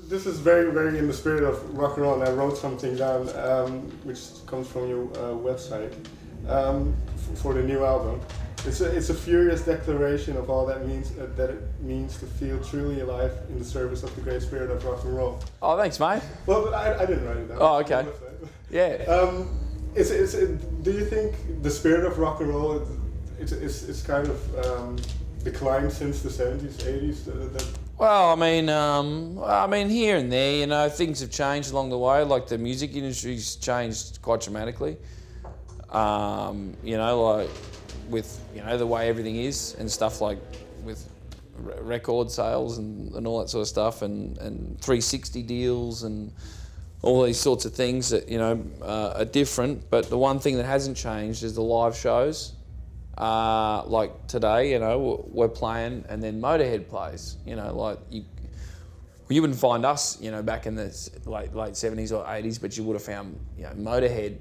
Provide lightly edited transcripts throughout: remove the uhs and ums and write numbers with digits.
This is very, very in the spirit of rock and roll, and I wrote something down, which comes from your website, for the new album. It's a furious declaration of all that means that it means to feel truly alive in the service of the great spirit of rock and roll. Oh, thanks, mate. Well, I didn't write it down. Oh, okay. Yeah. Do you think the spirit of rock and roll it's kind of declined since the 70s, 80s? Well, I mean, here and there, you know, things have changed along the way. Like the music industry's changed quite dramatically. You know, like with the way everything is and stuff, like with record sales and all that sort of stuff, and 360 deals and all these sorts of things that are different. But the one thing that hasn't changed is the live shows. Like today, we're playing, and then Motorhead plays. Like you wouldn't find us, back in the late 70s or 80s, but you would have found, Motorhead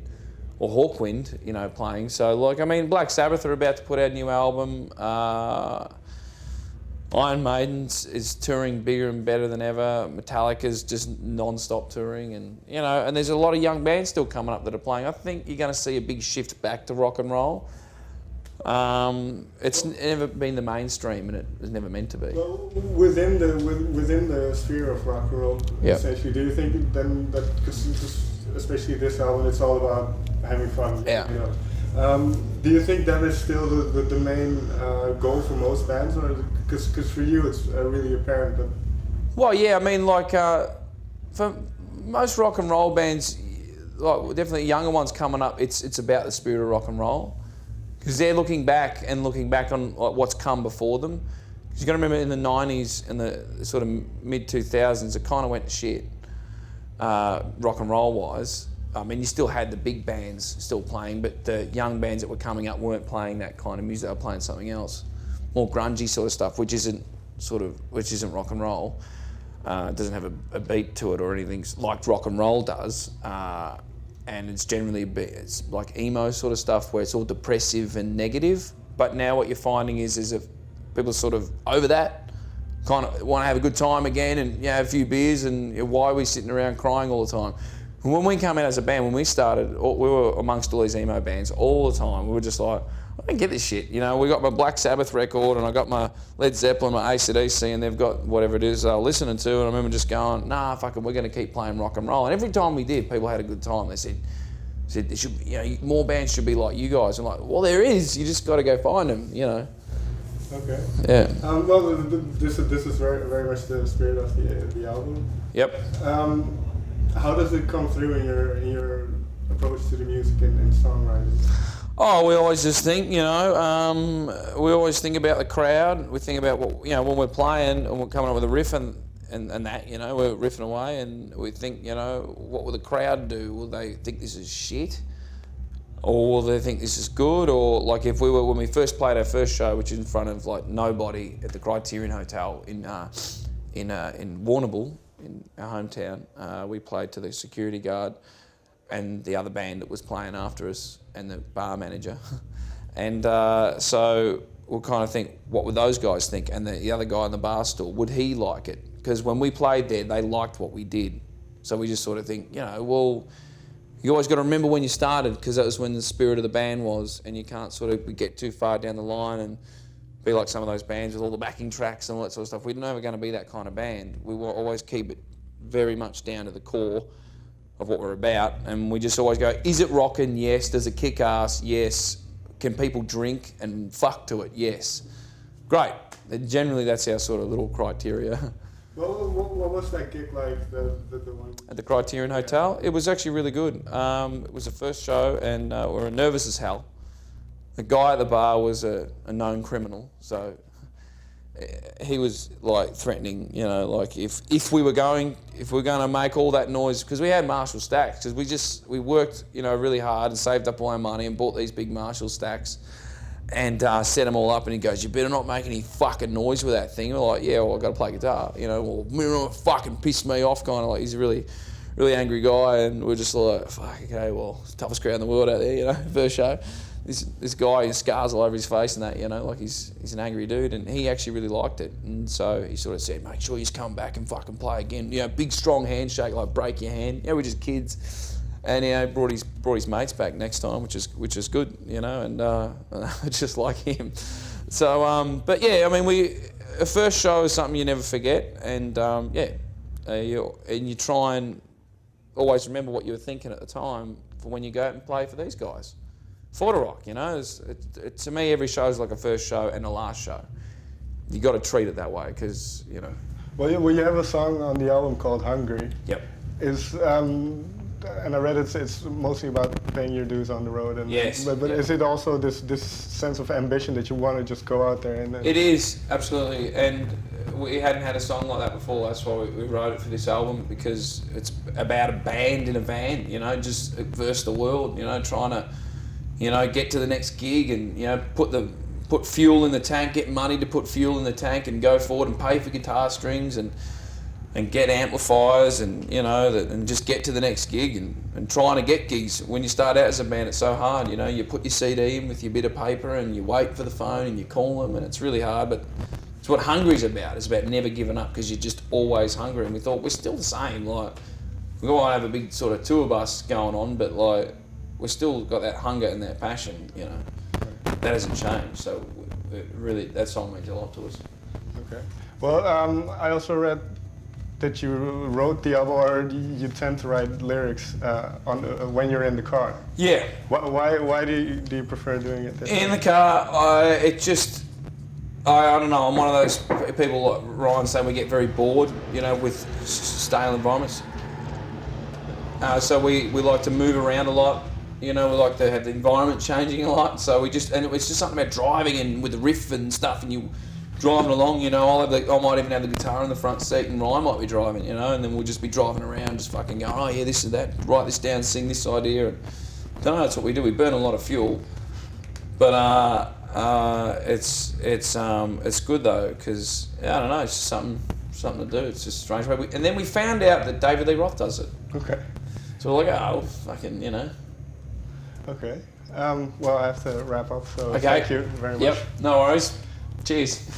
or Hawkwind, playing. So, Black Sabbath are about to put out a new album. Iron Maiden is touring bigger and better than ever. Metallica's just non-stop touring, and and there's a lot of young bands still coming up that are playing. I think you're going to see a big shift back to rock and roll. It's never been the mainstream, and it was never meant to be. Well, within the sphere of rock and roll, essentially, do you think then that, because especially this album, it's all about having fun? Yeah. Do you think that is still the main goal for most bands, or because for you it's really apparent that? Well, yeah, for most rock and roll bands, like definitely younger ones coming up, it's about the spirit of rock and roll. Because they're looking back on what's come before them. Because you've got to remember, in the 90s and the sort of mid-2000s, it kind of went to shit, rock and roll-wise. You still had the big bands still playing, but the young bands that were coming up weren't playing that kind of music. They were playing something else, more grungy sort of stuff, which isn't rock and roll. It doesn't have a beat to it or anything like rock and roll does. And it's generally it's like emo sort of stuff where it's all depressive and negative. But now what you're finding is if people are sort of over that, kind of want to have a good time again and have a few beers, and why are we sitting around crying all the time? When we come out as a band, when we started, we were amongst all these emo bands all the time. We were just like, I don't get this shit. We got my Black Sabbath record, and I got my Led Zeppelin, my AC/DC, and they've got whatever it is they're listening to. And I remember just going, nah, fuck it, we're going to keep playing rock and roll. And every time we did, people had a good time. They said there should, more bands should be like you guys. I'm like, well, there is. You just got to go find them. Okay. Yeah. Well, this is very, very much the spirit of the album. Yep. How does it come through in your approach to the music and songwriting? Oh, we always just think, we always think about the crowd. We think about what, when we're playing and we're coming up with a riff and that, we're riffing away, and we think, what will the crowd do? Will they think this is shit? Or will they think this is good? Or like when we first played our first show, which is in front of like nobody at the Criterion Hotel in Warrnambool, in our hometown, we played to the security guard and the other band that was playing after us and the bar manager. And so we'll kind of think, what would those guys think? And the other guy in the bar stool, would he like it? Because when we played there, they liked what we did. So we just sort of think, well, you always got to remember when you started, because that was when the spirit of the band was, and you can't sort of get too far down the line and be like some of those bands with all the backing tracks and all that sort of stuff. We're never going to be that kind of band. We will always keep it very much down to the core of what we're about, and we just always go, is it rockin'? Yes. Does it kick ass? Yes. Can people drink and fuck to it? Yes. Great. Generally, that's our sort of little criteria. Well, what was that gig like, the one? At the Criterion Hotel? It was actually really good. It was the first show, and we were nervous as hell. The guy at the bar was a known criminal, so he was like threatening, like if we were going to make all that noise, because we had Marshall stacks, because we worked, really hard and saved up all our money and bought these big Marshall stacks and set them all up, and he goes, you better not make any fucking noise with that thing. We're like, yeah, well, I've got to play guitar, well, fucking piss me off, kind of like, he's a really, really angry guy, and we're just like, fuck, okay, well, it's the toughest crowd in the world out there, first show. this guy with scars all over his face and that, you know, like he's an angry dude, and he actually really liked it, and so he sort of said, make sure you come back and fucking play again, you know, big strong handshake, like break your hand, you know, we're just kids, and you know, brought his mates back next time, which is good, you know, and just like him. So but yeah, I mean, a first show is something you never forget, and you try and always remember what you were thinking at the time for when you go out and play for these guys. For the rock, you know, to me, every show is like a first show and a last show. You got to treat it that way, because you know. Well, you have a song on the album called "Hungry." Yep. And I read it's mostly about paying your dues on the road. And yes. But is it also this sense of ambition that you want to just go out there and? It is, absolutely, and we hadn't had a song like that before. That's why we wrote it for this album, because it's about a band in a van, you know, just versus the world, you know, trying to, you know, get to the next gig and, you know, put fuel in the tank, get money to put fuel in the tank and go forward and pay for guitar strings and get amplifiers and, you know, and just get to the next gig and trying to get gigs. When you start out as a band, it's so hard, you know, you put your CD in with your bit of paper and you wait for the phone and you call them, and it's really hard, but it's what Hungry's about. It's about never giving up, because you're just always hungry, and we thought we're still the same, like, we might have a big sort of tour bus going on, but like, we've still got that hunger and that passion, you know. That hasn't changed, so really, that song means a lot to us. Okay. Well, I also read that you wrote the album, or you tend to write lyrics when you're in the car. Yeah. Why do you prefer doing it? In the car, I don't know, I'm one of those people, like Ryan saying, we get very bored, you know, with stale environments. So we like to move around a lot. You know, we like to have the environment changing a lot, so and it's just something about driving and with the riff and stuff, and you driving along, you know, I might even have the guitar in the front seat and Ryan might be driving, you know, and then we'll just be driving around, just fucking going, oh yeah, this is that, write this down, sing this idea, and I don't know, that's what we do. We burn a lot of fuel, but it's good though, because I don't know, it's just something to do. It's just a strange way. And then we found out that David Lee Roth does it. Okay. So we're like, oh, fucking, you know. Okay. Well, I have to wrap up, so okay. Thank you very much. Yep, no worries. Cheers.